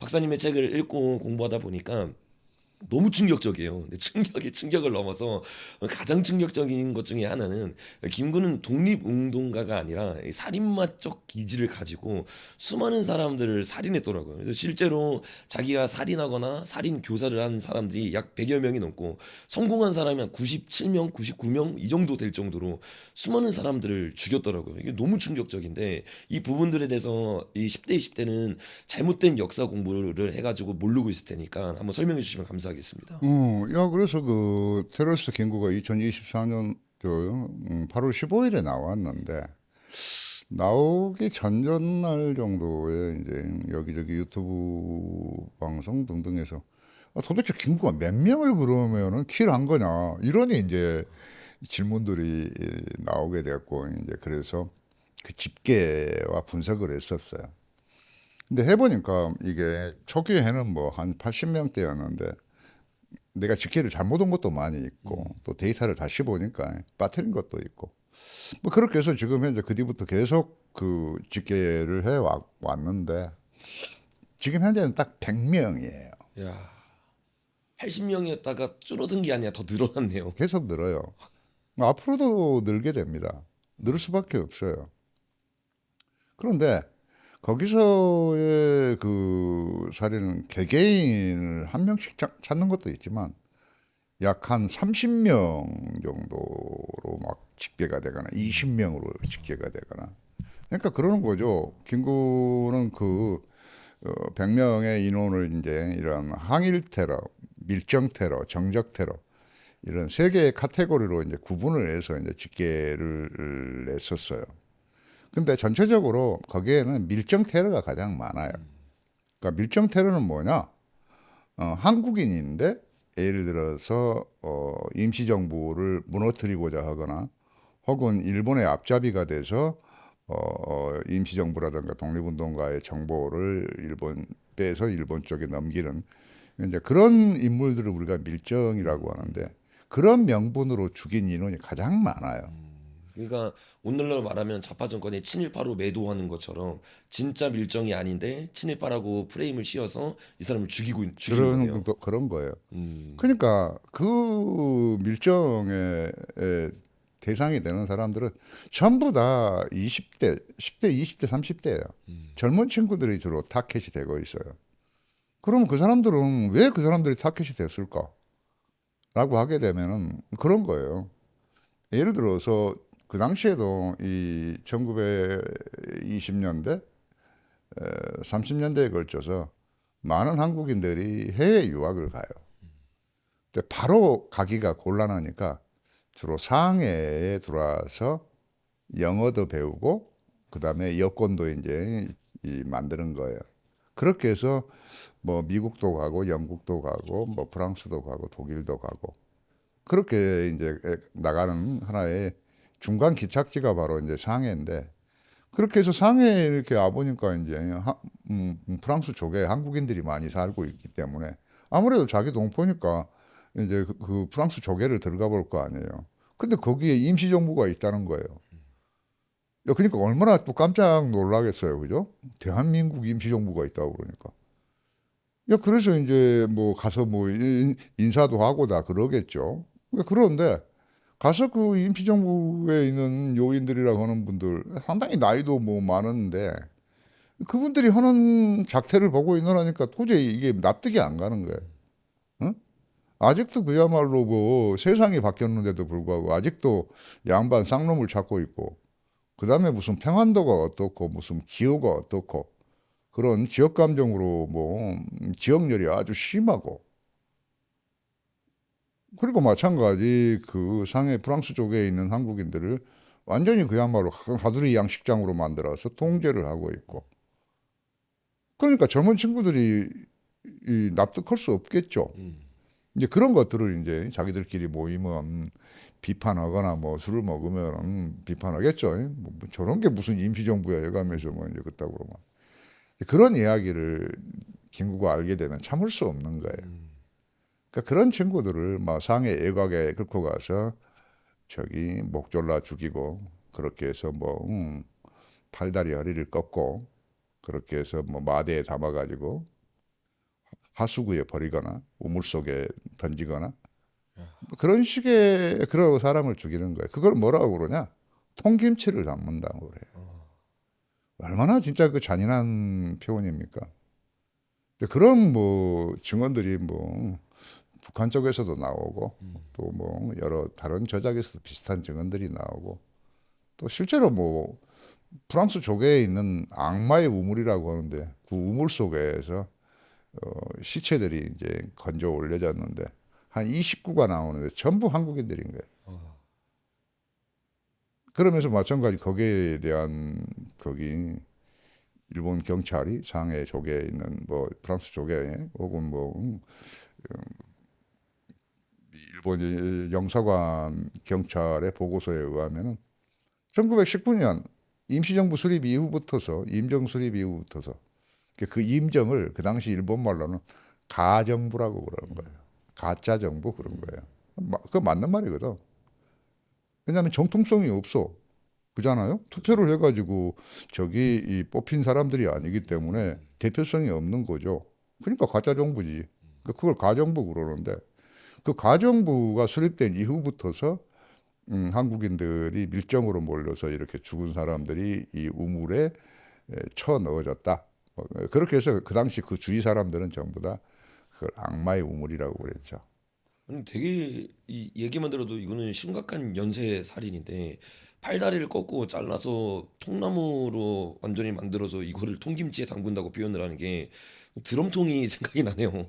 박사님의 책을 읽고 공부하다 보니까 너무 충격적이에요. 근데 충격이 충격을 넘어서 가장 충격적인 것 중에 하나는 김구는 독립운동가가 아니라 살인마적 기질을 가지고 수많은 사람들을 살인했더라고요. 그래서 실제로 자기가 살인하거나 살인 교사를 한 사람들이 약 100여 명이 넘고 성공한 사람이 한 97명, 99명 이 정도 될 정도로 수많은 사람들을 죽였더라고요. 이게 너무 충격적인데 이 부분들에 대해서 이 10대, 20대는 잘못된 역사 공부를 해가지고 모르고 있을 테니까 한번 설명해 주시면 감사하겠습니다. 야, 그래서 그 테러리스트 경고가 2024년 8월 15일에 나왔는데, 나오기 전날 정도에 이제 여기저기 유튜브 방송 등등에서 도대체 김구가 몇 명을 그러면은 킬한 거냐 이러니 이제 질문들이 나오게 됐고 이제 그래서 그 집계와 분석을 했었어요. 근데 해보니까 이게 초기에는 뭐 한 80명대였는데 내가 집계를 잘못 온 것도 많이 있고 또 데이터를 다시 보니까 빠뜨린 것도 있고 뭐 그렇게 해서 지금 현재 그 뒤부터 계속 그 집계를 해 왔는데 지금 현재는 딱 100명이에요. 야, 80명이었다가 줄어든 게 아니라 더 늘어났네요. 계속 늘어요. 앞으로도 늘게 됩니다. 늘 수밖에 없어요. 그런데 거기서의 그 사례는 개개인을 한 명씩 찾는 것도 있지만 약 한 30명 정도로 막 집계가 되거나 20명으로 집계가 되거나 그러니까 그러는 거죠. 김구는 그 100명의 인원을 이제 이런 항일 테러, 밀정 테러, 정적 테러 이런 세 개의 카테고리로 이제 구분을 해서 이제 집계를 냈었어요. 근데 전체적으로 거기에는 밀정 테러가 가장 많아요. 그러니까 밀정 테러는 뭐냐? 한국인인데 예를 들어서 임시정부를 무너뜨리고자 하거나 혹은 일본의 앞잡이가 돼서 임시정부라든가 독립운동가의 정보를 일본 빼서 일본 쪽에 넘기는 이제 그런 인물들을 우리가 밀정이라고 하는데 그런 명분으로 죽인 인원이 가장 많아요. 그러니까 오늘날 말하면 좌파 정권이 친일파로 매도하는 것처럼 진짜 밀정이 아닌데 친일파라고 프레임을 씌워서 이 사람을 죽이는 거네요. 그런 거예요. 음, 그러니까 그 밀정의 대상이 되는 사람들은 전부 다 20대, 10대, 20대, 30대예요. 젊은 친구들이 주로 타켓이 되고 있어요. 그럼 그 사람들은 왜 그 사람들이 타켓이 됐을까? 라고 하게 되면은 그런 거예요. 예를 들어서 그 당시에도 이 1920년대, 30년대에 걸쳐서 많은 한국인들이 해외 유학을 가요. 근데 바로 가기가 곤란하니까 주로 상해에 들어와서 영어도 배우고 그다음에 여권도 이제 만드는 거예요. 그렇게 해서 뭐 미국도 가고 영국도 가고 뭐 프랑스도 가고 독일도 가고 그렇게 이제 나가는 하나의 중간 기착지가 바로 이제 상해인데 그렇게 해서 상해에 이렇게 와보니까 이제 프랑스 쪽에 한국인들이 많이 살고 있기 때문에 아무래도 자기 동포니까 이제 그 프랑스 조개를 들어가 볼 거 아니에요. 근데 거기에 임시정부가 있다는 거예요. 야, 그러니까 얼마나 또 깜짝 놀라겠어요. 그죠? 대한민국 임시정부가 있다고 그러니까. 야, 그래서 이제 뭐 가서 뭐 인사도 하고 다 그러겠죠. 그런데 가서 그 임시정부에 있는 요인들이라고 하는 분들 상당히 나이도 뭐 많은데 그분들이 하는 작태를 보고 있느라니까 도저히 이게 납득이 안 가는 거예요. 응? 아직도 그야말로 뭐 세상이 바뀌었는데도 불구하고 아직도 양반 쌍놈을 찾고 있고 그다음에 무슨 평안도가 어떻고 무슨 기후가 어떻고 그런 지역 감정으로 뭐 지역열이 아주 심하고 그리고 마찬가지 그 상해 프랑스 쪽에 있는 한국인들을 완전히 그야말로 하두리 양식장으로 만들어서 통제를 하고 있고 그러니까 젊은 친구들이 납득할 수 없겠죠. 음, 이제 그런 것들을 이제 자기들끼리 모이면 비판하거나 뭐 술을 먹으면 비판하겠죠. 뭐 저런 게 무슨 임시정부야 여가면서 뭐 이제 그따구로 막 그런 이야기를 김구가 알게 되면 참을 수 없는 거예요. 그러니까 그런 친구들을 막 상해 애곽에 끌고 가서 저기 목 졸라 죽이고 그렇게 해서 뭐 팔다리 허리를 꺾고 그렇게 해서 뭐 마대에 담아가지고 하수구에 버리거나 우물 속에 던지거나 뭐 그런 식의 그런 사람을 죽이는 거예요. 그걸 뭐라고 그러냐? 통김치를 담는다고 그래요. 얼마나 진짜 그 잔인한 표현입니까? 근데 그런 뭐 증언들이 뭐 북한 쪽에서도 나오고 또 뭐 여러 다른 저작에서도 비슷한 증언들이 나오고 또 실제로 뭐 프랑스 조계에 있는 악마의 우물이라고 하는데 그 우물 속에서 시체들이 이제 건져 올려졌는데 한 29가 나오는데 전부 한국인들인 거예요. 그러면서 마찬가지 거기에 대한 거기 일본 경찰이 상해 조계에 있는 뭐 프랑스 조계 혹은 뭐 일본 영사관 경찰의 보고서에 의하면은 1919년 임시정부 수립 이후부터서 임정 수립 이후부터서 그 임정을 그 당시 일본 말로는 가정부라고 그러는 거예요. 가짜 정부 그런 거예요. 그거 맞는 말이거든. 왜냐하면 정통성이 없어. 그잖아요. 투표를 해가지고 저기 이 뽑힌 사람들이 아니기 때문에 대표성이 없는 거죠. 그러니까 가짜 정부지. 그걸 가정부 그러는데 그 가정부가 수립된 이후부터서 한국인들이 밀정으로 몰려서 이렇게 죽은 사람들이 이 우물에 쳐 넣어졌다. 그렇게 해서 그 당시 그 주위 사람들은 전부 다 그걸 악마의 우물이라고 그랬죠. 아니 되게 이 얘기만 들어도 이거는 심각한 연쇄 살인인데 팔다리를 꺾고 잘라서 통나무로 완전히 만들어서 이거를 통김치에 담근다고 표현을 하는 게 드럼통이 생각이 나네요.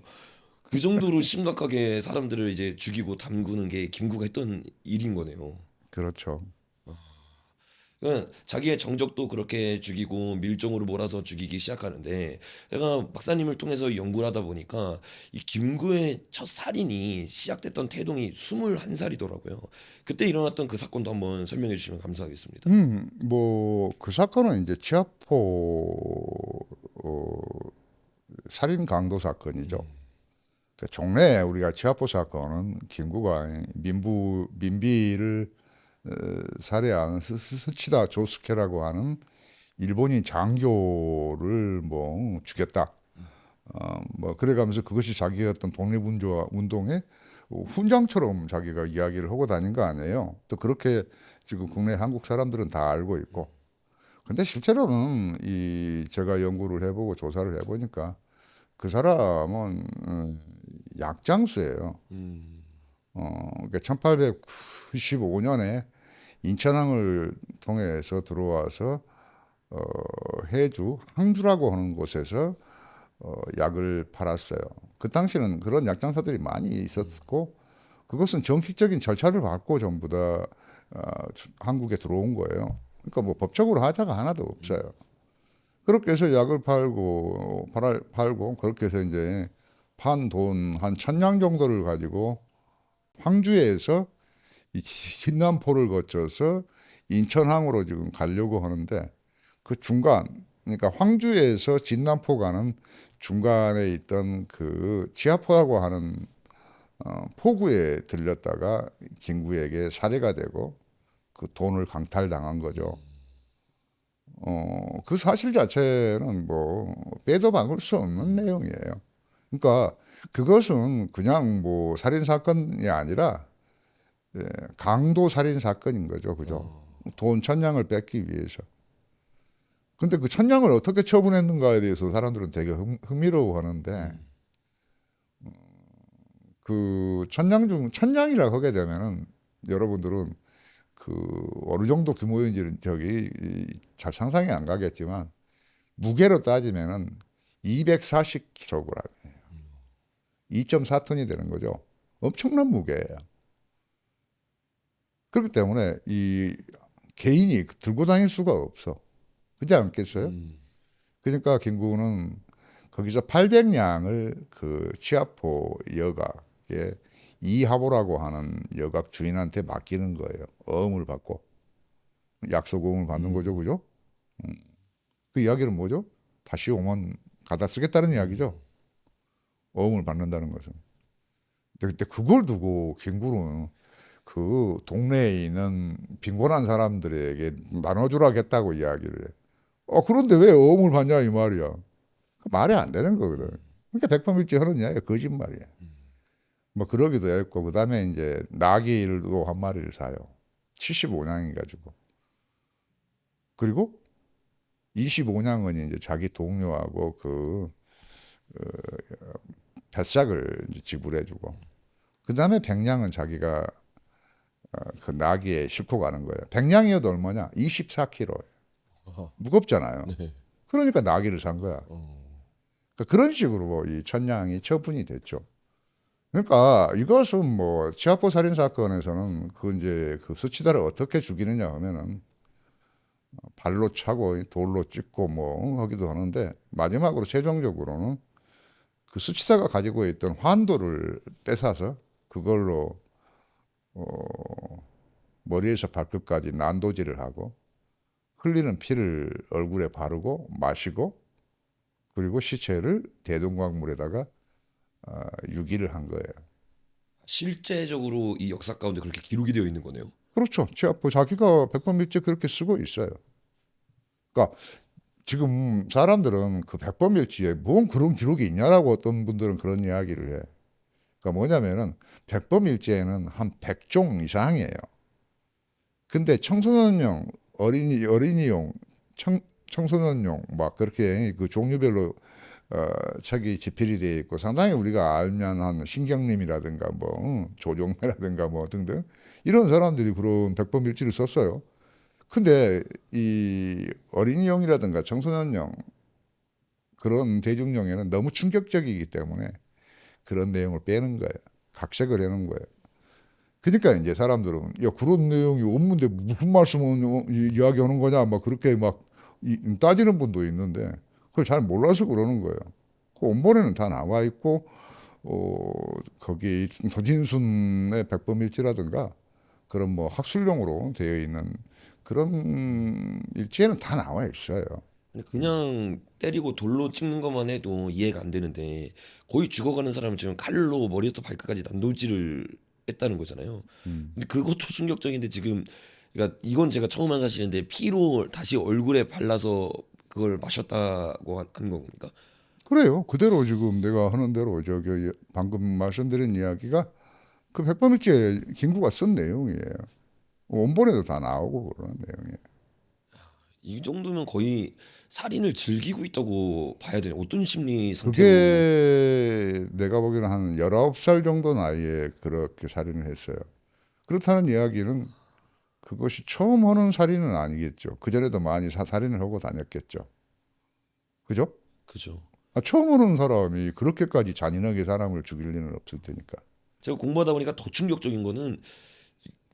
그 정도로 심각하게 사람들을 이제 죽이고 담그는 게 김구가 했던 일인 거네요. 그렇죠. 그러니까 자기의 정적도 그렇게 죽이고 밀정으로 몰아서 죽이기 시작하는데 제가 박사님을 통해서 연구를 하다 보니까 이 김구의 첫 살인이 시작됐던 태동이 21살이더라고요. 그때 일어났던 그 사건도 한번 설명해 주시면 감사하겠습니다. 뭐 그 사건은 이제 치아포 살인 강도 사건이죠. 그 종래 우리가 치아포 사건은 김구가 민비를 살해한 스치다 조스케라고 하는 일본인 장교를 뭐 죽였다. 뭐 그래가면서 그것이 자기의 어떤 독립운동의 훈장처럼 자기가 이야기를 하고 다닌 거 아니에요. 또 그렇게 지금 국내 한국 사람들은 다 알고 있고. 근데 실제로는 이 제가 연구를 해보고 조사를 해보니까 그 사람은 약장수예요. 음, 그러니까 1895년에 인천항을 통해서 들어와서 어, 해주 항주라고 하는 곳에서 약을 팔았어요. 그 당시는 그런 약장사들이 많이 있었고 그것은 정식적인 절차를 밟고 전부 다 어, 한국에 들어온 거예요. 그러니까 뭐 법적으로 하자가 하나도 없어요. 그렇게 해서 약을 팔고 그렇게 해서 이제 판 돈 한 1,000냥 정도를 가지고 황주에서 이 신남포를 거쳐서 인천항으로 지금 가려고 하는데 그 중간 그러니까 황주에서 진남포 가는 중간에 있던 그 지하포라고 하는 포구에 들렸다가 김구에게 살해가 되고 그 돈을 강탈당한 거죠. 그 사실 자체는 뭐 빼도 박을 수 없는 내용이에요. 그러니까 그것은 그냥 뭐 살인 사건이 아니라 예, 강도 살인 사건인 거죠, 그죠? 돈 1,000냥을 뺏기 위해서. 근데 그 1,000냥을 어떻게 처분했는가에 대해서 사람들은 되게 흥미로워하는데 그 1,000냥 중 1,000냥이라고 하게 되면은 여러분들은 그 어느 정도 규모인지는 잘 상상이 안 가겠지만 무게로 따지면은 240kg, 2.4톤이 되는 거죠. 엄청난 무게예요. 그렇기 때문에 이 개인이 들고 다닐 수가 없어. 그렇지 않겠어요? 음, 그러니까 김구는 거기서 800냥을 그 치아포 여각에 이하보라고 하는 여각 주인한테 맡기는 거예요. 어음을 받고 약속어음을 받는 거죠, 음, 그죠? 그 이야기는 뭐죠? 다시 오면 가다 쓰겠다는 음, 이야기죠. 어음을 받는다는 것은. 근데 그때 그걸 두고 김구는 그 동네에 있는 빈곤한 사람들에게 나눠주라겠다고 이야기를 해. 그런데 왜 어음을 받냐 이 말이야. 그 말이 안 되는 거거든. 그러니까 백범일지 하는 이야기가 거짓말이야. 뭐 그러기도 했고 그다음에 이제 나귀도 한 마리를 사요. 75냥이 가지고. 그리고 25냥은 이제 자기 동료하고 그 뱃삭을 이제 지불해주고 그다음에 100냥은 자기가 그 나귀에 싣고 가는 거예요. 100냥이어도 얼마냐? 24kg. 아하. 무겁잖아요. 네. 그러니까 나귀를 산 거야. 그러니까 그런 식으로 이 천냥이 처분이 됐죠. 그러니까 이것은 뭐 치아포 살인 사건에서는 그 이제 그 수치다를 어떻게 죽이느냐 하면은 발로 차고 돌로 찍고 뭐 하기도 하는데 마지막으로 최종적으로는 그 수치다가 가지고 있던 환도를 떼사서 그걸로 머리에서 발끝까지 난도질을 하고 흘리는 피를 얼굴에 바르고 마시고 그리고 시체를 대동강물에다가 유기를 한 거예요. 실제적으로 이 역사 가운데 그렇게 기록이 되어 있는 거네요. 그렇죠. 치아포 자기가 백범일지 그렇게 쓰고 있어요. 그러니까 지금 사람들은 그 백범일지에 뭔 그런 기록이 있냐라고 어떤 분들은 그런 이야기를 해. 그러니까 뭐냐면은 백범일지에는 한 100종 이상이에요. 근데 청소년용, 어린이용, 청소년용 막 그렇게 그 종류별로 책이 집필이 되어 있고 상당히 우리가 알면 한 신경림이라든가 뭐 조종래라든가 뭐 등등 이런 사람들이 그런 백범일지를 썼어요. 근데 이 어린이용이라든가 청소년용 그런 대중용에는 너무 충격적이기 때문에 그런 내용을 빼는 거예요. 각색을 해놓은 거예요. 그러니까 이제 사람들은 야 그런 내용이 없는데 무슨 말씀을 이야기하는 거냐 막 그렇게 막 따지는 분도 있는데 그걸 잘 몰라서 그러는 거예요. 그 원본에는 다 나와 있고 거기 도진순의 백범일지라든가 그런 뭐 학술용으로 되어 있는 그런 일지에는 다 나와 있어요. 아니, 그냥 때리고 돌로 찍는 것만 해도 이해가 안 되는데 거의 죽어가는 사람을 지금 칼로 머리부터 발끝까지 난도질을 했다는 거잖아요. 음. 근데 그것도 충격적인데 지금 그러니까 이건 제가 처음 한 사실인데 피로 다시 얼굴에 발라서 그걸 마셨다고 한 겁니까? 그래요. 그대로 지금 내가 하는 대로 저기 방금 말씀드린 이야기가 그 백범일지에 김구가 쓴 내용이에요. 원본에도 다 나오고 그러는 내용이에요. 이 정도면 거의 살인을 즐기고 있다고 봐야 되네. 어떤 심리 상태로. 그게 내가 보기에는 한 19살 정도 나이에 그렇게 살인을 했어요. 그렇다는 이야기는 그것이 처음 하는 살인은 아니겠죠. 그전에도 많이 살인을 하고 다녔겠죠. 그죠? 그죠. 처음 하는 사람이 그렇게까지 잔인하게 사람을 죽일 리는 없을 테니까. 제가 공부하다 보니까 더 충격적인 거는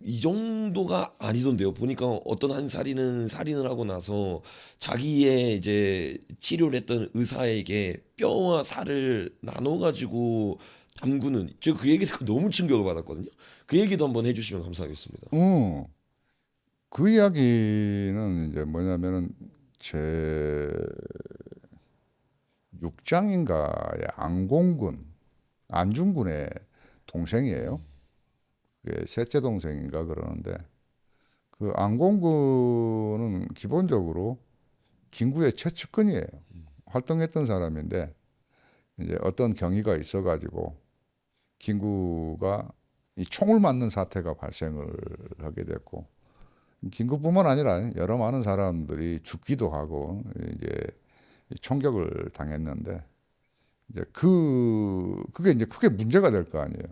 이 정도가 아니던데요. 보니까 어떤 한 살인은 살인을 하고 나서 자기의 이제 치료를 했던 의사에게 뼈와 살을 나눠 가지고 담그는 제가 그 얘기 듣고 너무 충격을 받았거든요. 그 얘기도 한번 해주시면 감사하겠습니다. 어, 그 이야기는 이제 뭐냐면은 제 육장인가의 안공군, 안중근의 동생이에요. 그게 셋째 동생인가 그러는데 그 안공근은 기본적으로 김구의 최측근이에요. 활동했던 사람인데 이제 어떤 경위가 있어가지고 김구가 이 총을 맞는 사태가 발생을 하게 됐고 김구뿐만 아니라 여러 많은 사람들이 죽기도 하고 이제 총격을 당했는데 이제 그게 이제 크게 문제가 될 거 아니에요.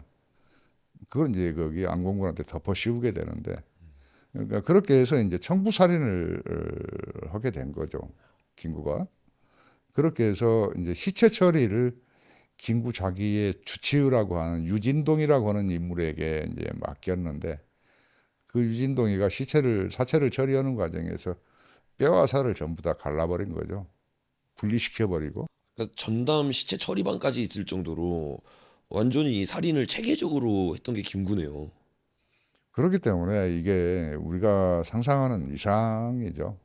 그걸 이제 거기 안공군한테 덮어 씌우게 되는데 그러니까 그렇게 해서 이제 청부 살인을 하게 된 거죠. 김구가. 그렇게 해서 이제 시체 처리를 김구 자기의 주치의라고 하는 유진동이라고 하는 인물에게 이제 맡겼는데 그 유진동이가 사체를 처리하는 과정에서 뼈와 살을 전부 다 갈라버린 거죠. 분리시켜버리고. 그러니까 전담 시체 처리반까지 있을 정도로 완전히 이 살인을 체계적으로 했던 게 김구네요. 그렇기 때문에 이게 우리가 상상하는 이상이죠.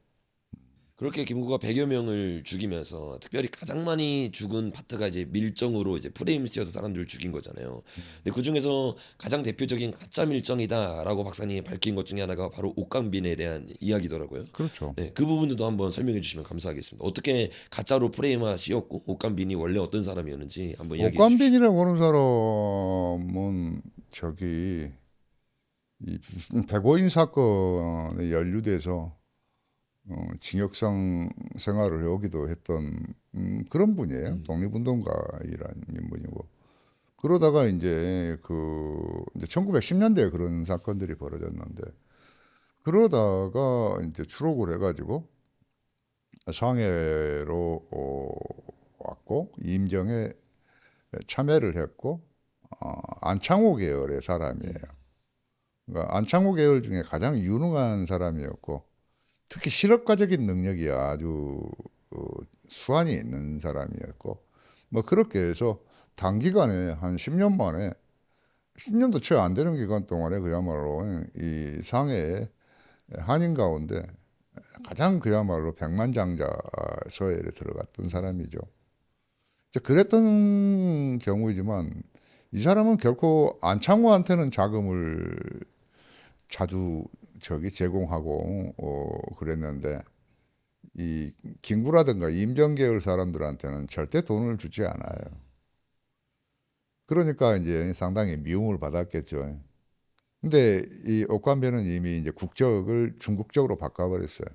그렇게 김구가 100여 명을 죽이면서 특별히 가장 많이 죽은 파트가 이제 밀정으로 이제 프레임 씌워서 사람들을 죽인 거잖아요. 근데 그 중에서 가장 대표적인 가짜 밀정이다라고 박사님이 밝힌 것 중에 하나가 바로 옥강빈에 대한 이야기더라고요. 그렇죠. 네, 그 부분도 한번 설명해 주시면 감사하겠습니다. 어떻게 가짜로 프레임화 씌웠고 옥강빈이 원래 어떤 사람이었는지 한번 이야기해 주십시오. 옥관빈이라고 하는 사람은 저기 이 백오인 사건에 연루돼서 징역상 생활을 여기도 했던 그런 분이에요. 독립운동가이라는 인물이고. 그러다가 이제 1910년대에 그런 사건들이 벌어졌는데 그러다가 이제 추록을 해가지고 상해로 왔고 임정에 참여를 했고 안창호 계열의 사람이에요. 그러니까 안창호 계열 중에 가장 유능한 사람이었고 특히 실업가적인 능력이 아주 어, 수완이 있는 사람이었고 뭐 그렇게 해서 단기간에 한 10년 만에 10년도 채 안 되는 기간 동안에 그야말로 이 상해의 한인 가운데 가장 그야말로 백만장자 서열에 들어갔던 사람이죠. 이제 그랬던 경우이지만 이 사람은 결코 안창호한테는 자금을 자주 저기 제공하고 그랬는데 이 김구라든가 임정계열 사람들한테는 절대 돈을 주지 않아요. 그러니까 이제 상당히 미움을 받았겠죠. 근데 이 옥관배는 이미 이제 국적을 중국적으로 바꿔버렸어요.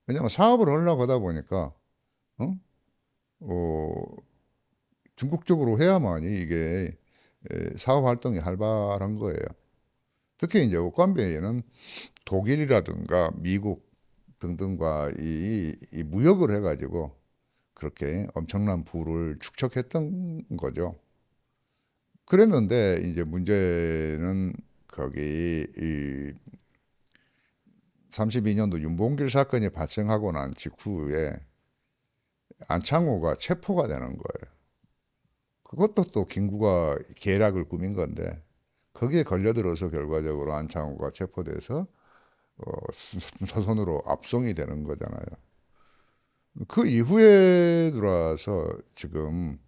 왜냐하면 사업을 하려고 하다 보니까 어? 어, 중국적으로 해야만이 이게 사업 활동이 활발한 거예요. 특히 이제 옥관배는 독일이라든가 미국 등등과 이 무역을 해가지고 그렇게 엄청난 부를 축적했던 거죠. 그랬는데 이제 문제는 거기 이 32년도 윤봉길 사건이 발생하고 난 직후에 안창호가 체포가 되는 거예요. 그것도 또 김구가 계략을 꾸민 건데 거기에 걸려들어서 결과적으로 안창호가 체포돼서 사선으로 압송이 되는 거잖아요. 그 이후에 들어와서 지금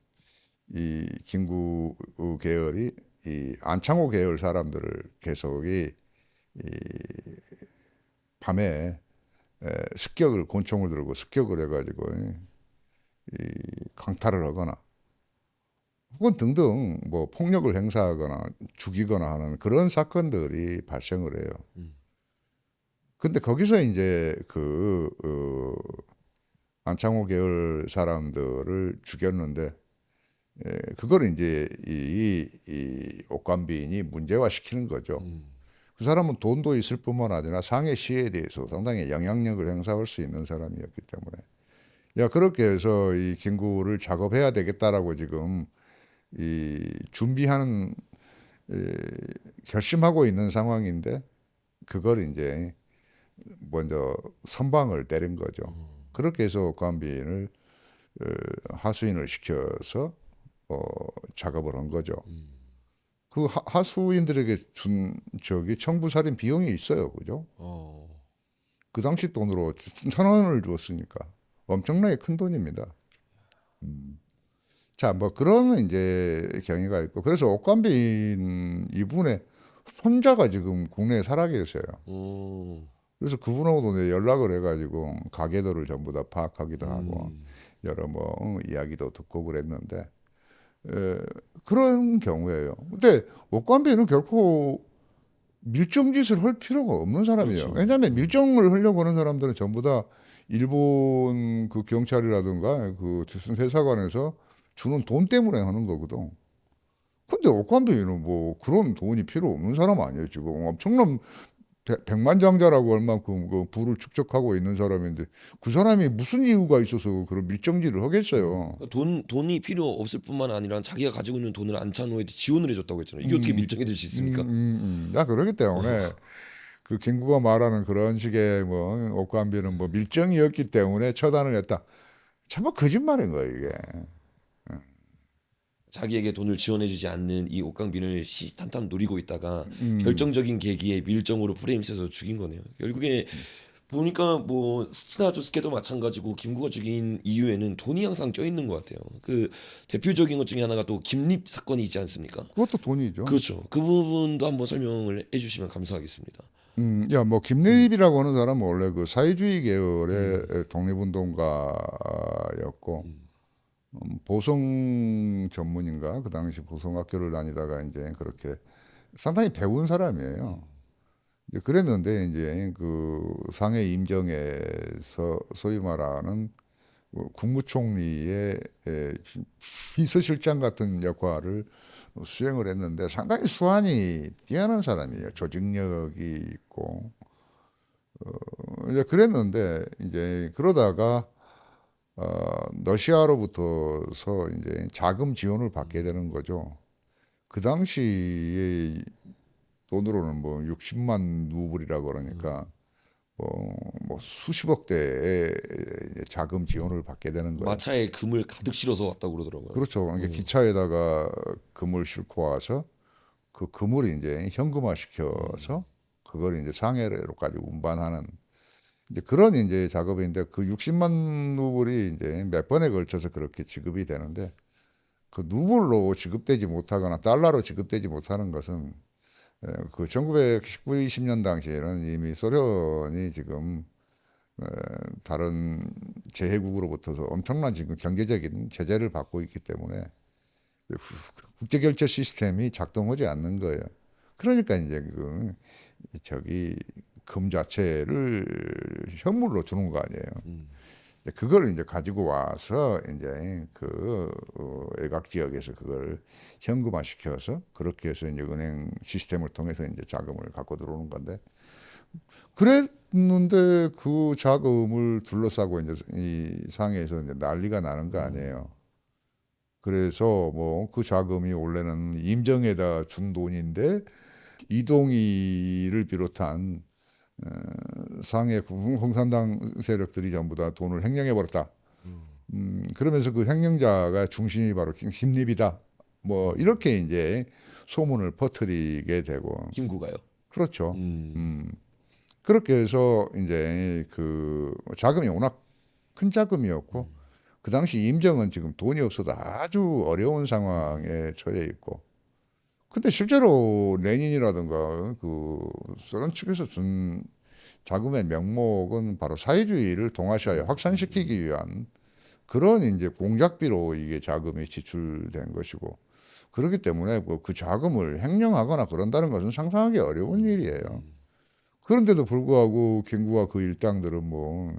이 김구 계열이 이 안창호 계열 사람들을 계속 이 밤에 습격을 권총을 들고 습격을 해가지고 이 강탈을 하거나 혹은 등등 뭐 폭력을 행사하거나 죽이거나 하는 그런 사건들이 발생을 해요. 근데 거기서 이제 안창호 계열 사람들을 죽였는데 그걸 이제 이 옥관빈이 문제화 시키는 거죠. 그 사람은 돈도 있을 뿐만 아니라 상해시에 대해서 상당히 영향력을 행사할 수 있는 사람이었기 때문에 야 그렇게 해서 이 김구를 작업해야 되겠다라고 지금 이 준비하는 결심하고 있는 상황인데 그걸 이제 먼저 선방을 때린 거죠. 그렇게 해서 옥관빈을 하수인을 시켜서 작업을 한 거죠. 그 하수인들에게 준 저기 청부살인 비용이 있어요, 그죠? 그 당시 돈으로 1,000원을 주었으니까 엄청나게 큰 돈입니다. 자, 뭐 그런 이제 경위가 있고 그래서 옥관빈 이분의 손자가 지금 국내에 살아 계세요. 그래서 그분하고도 이제 연락을 해가지고 가계도를 전부 다 파악하기도 하고 여러 뭐 이야기도 듣고 그랬는데 그런 경우예요. 근데 옥관빈은 결코 밀정짓을 할 필요가 없는 사람이에요. 그렇죠. 왜냐하면 밀정을 하려고 하는 사람들은 전부 다 일본 그 경찰이라든가 그 대사관에서 주는 돈 때문에 하는 거거든. 근데 옥관빈은 뭐 그런 돈이 필요 없는 사람 아니에요. 지금 엄청난 백만장자라고 할 만큼 그 부를 축적하고 있는 사람인데 그 사람이 무슨 이유가 있어서 그런 밀정질을 하겠어요. 돈이 필요 없을 뿐만 아니라 자기가 가지고 있는 돈을 안찬호에 지원을 해줬다고 했잖아요. 이게 어떻게 밀정이 될 수 있습니까? 야, 그러기 때문에 그 김구가 말하는 그런 식의 뭐 옥관빈은 뭐 밀정이었기 때문에 처단을 했다. 정말 거짓말인 거예요, 이게. 자기에게 돈을 지원해주지 않는 이 옥강빈을 시시탄탄 노리고 있다가 음, 결정적인 계기에 밀정으로 프레임 씌워서 죽인 거네요. 결국에 보니까 뭐 스츠나 조스케도 마찬가지고 김구가 죽인 이유에는 돈이 항상 껴있는 것 같아요. 그 대표적인 것 중에 하나가 또 김립 사건이 있지 않습니까? 그것도 돈이죠. 그렇죠. 그 부분도 한번 설명을 해주시면 감사하겠습니다. 야, 뭐 음, 김래입이라고 하는 사람은 원래 그 사회주의 음, 계열의 독립운동가였고 음, 보성 전문인가 그 당시 보성학교를 다니다가 이제 그렇게 상당히 배운 사람이에요. 이제 그랬는데 이제 그 상해 임정에서 소위 말하는 국무총리의 비서실장 같은 역할을 수행을 했는데 상당히 수완이 뛰어난 사람이에요. 조직력이 있고 이제 그랬는데 이제 그러다가 러시아로부터서 이제 자금 지원을 받게 되는 거죠. 그 당시에 돈으로는 뭐 60만 루블이라고 그러니까 뭐 수십억 대의 자금 지원을 받게 되는 거예요. 마차에 금을 가득 실어서 왔다고 그러더라고요. 그렇죠. 그러니까 음, 기차에다가 금을 싣고 와서 그 금을 이제 현금화 음, 시켜서 그걸 이제 상해로까지 운반하는 이제 그런 이제 작업인데 그 60만 루블이 이제 몇 번에 걸쳐서 그렇게 지급이 되는데 그 루블로 지급되지 못하거나 달러로 지급되지 못하는 것은 그 1919, 20년 당시에는 이미 소련이 지금 다른 제해국으로부터서 엄청난 지금 경제적인 제재를 받고 있기 때문에 국제결제 시스템이 작동하지 않는 거예요. 그러니까 이제 그 저기 금 자체를 현물로 주는 거 아니에요. 음, 그걸 이제 가지고 와서 이제 그 외곽 지역에서 그걸 현금화 시켜서 그렇게 해서 이제 은행 시스템을 통해서 이제 자금을 갖고 들어오는 건데 그랬는데 그 자금을 둘러싸고 이제 이 상해에서 이제 난리가 나는 거 아니에요. 그래서 뭐 그 자금이 원래는 임정에다 준 돈인데 이동희를 비롯한 상해 공산당 세력들이 전부 다 돈을 횡령해 버렸다. 음, 그러면서 그 횡령자가 중심이 바로 김립이다. 뭐 음. 이렇게 이제 소문을 퍼뜨리게 되고 김구가요. 그렇죠. 음, 음, 그렇게 해서 이제 그 자금이 워낙 큰 자금이었고 음, 그 당시 임정은 지금 돈이 없어도 아주 어려운 상황에 처해 있고 근데 실제로 레닌이라든가 그 소련 측에서 준 자금의 명목은 바로 사회주의를 동아시아에 확산시키기 위한 그런 이제 공작비로 이게 자금이 지출된 것이고 그렇기 때문에 뭐그 자금을 횡령하거나 그런다는 것은 상상하기 어려운 일이에요. 음, 그런데도 불구하고 김구와 그 일당들은 뭐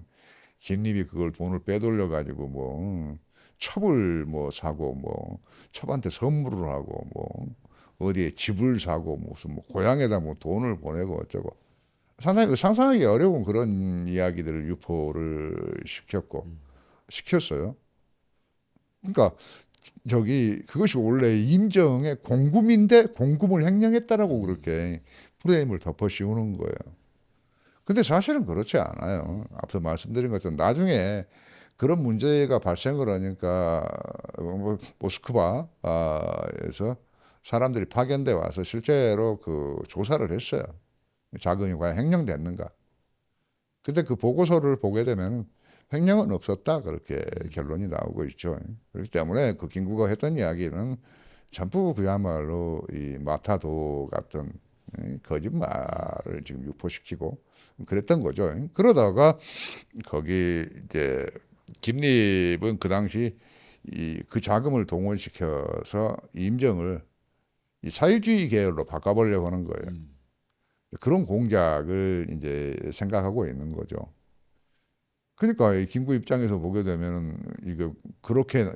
김립이 그걸 돈을 빼돌려 가지고 뭐 첩을 뭐 사고 뭐 첩한테 선물을 하고 뭐 어디에 집을 사고 무슨 뭐 고향에다 뭐 돈을 보내고 어쩌고 상당히 상상하기 어려운 그런 이야기들을 유포를 시켰고 시켰어요. 그러니까 저기 그것이 원래 임정의 공금인데 공금을 횡령했다라고 음, 그렇게 프레임을 덮어 씌우는 거예요. 근데 사실은 그렇지 않아요. 앞서 말씀드린 것처럼 나중에 그런 문제가 발생을 하니까 뭐 모스크바에서 사람들이 파견돼 와서 실제로 그 조사를 했어요. 자금이 과연 횡령됐는가. 근데 그 보고서를 보게 되면 횡령은 없었다 그렇게 결론이 나오고 있죠. 그렇기 때문에 그 김구가 했던 이야기는 전부 그야말로 이 마타도 같은 거짓말을 지금 유포시키고 그랬던 거죠. 그러다가 거기 이제 김립은 그 당시 이 그 자금을 동원시켜서 임정을 이 사회주의 계열로 바꿔보려고 하는 거예요. 음. 그런 공작을 이제 생각하고 있는 거죠. 그러니까 이 김구 입장에서 보게 되면은 이게 그렇게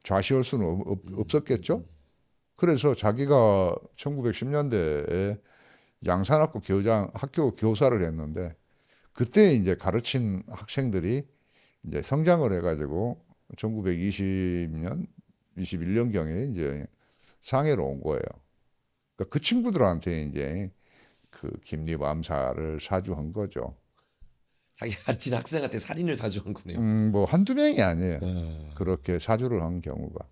좌시할 수는 없었겠죠. 그래서 자기가 1910년대에 양산학교 교장 학교 교사를 했는데 그때 이제 가르친 학생들이 이제 성장을 해가지고 1920년, 21년경에 이제 상해로 온 거예요. 그러니까 그 친구들한테 이제 그 김립 암살을 사주한 거죠. 자기 가르친 학생한테 살인을 사주한 거네요. 뭐 한두 명이 아니에요. 아, 그렇게 사주를 한 경우가.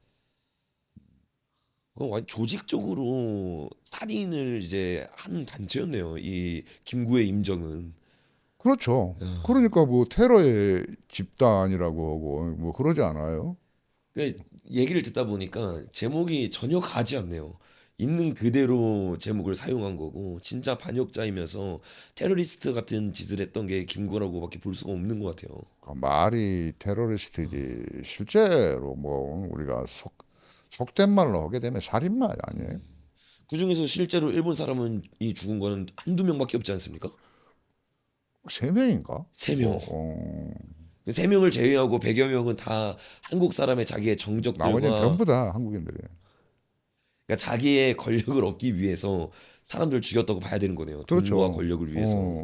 그건 완전 조직적으로 살인을 이제 한 단체였네요. 이 김구의 임정은. 그렇죠. 야. 그러니까 뭐 테러의 집단이라고 하고 뭐 그러지 않아요? 그 얘기를 듣다 보니까 제목이 전혀 가지 않네요. 있는 그대로 제목을 사용한 거고 진짜 반역자이면서 테러리스트 같은 짓을 했던 게 김구라고밖에 볼 수가 없는 것 같아요. 그 말이 테러리스트지 실제로 뭐 우리가 속된 말로 하게 되면 살인마 아니에요? 그 중에서 실제로 일본 사람은 이 죽은 거는 한두 명밖에 없지 않습니까? 세 명인가? 세 명. 어. 그 세 명을 제외하고 100여 명은 다 한국 사람의 자기의 나머지는 정적들과 전부 다 한국인들이에요. 그러니까 자기의 권력을 얻기 위해서 사람들을 죽였다고 봐야 되는 거네요. 돈과 그렇죠. 권력을 위해서.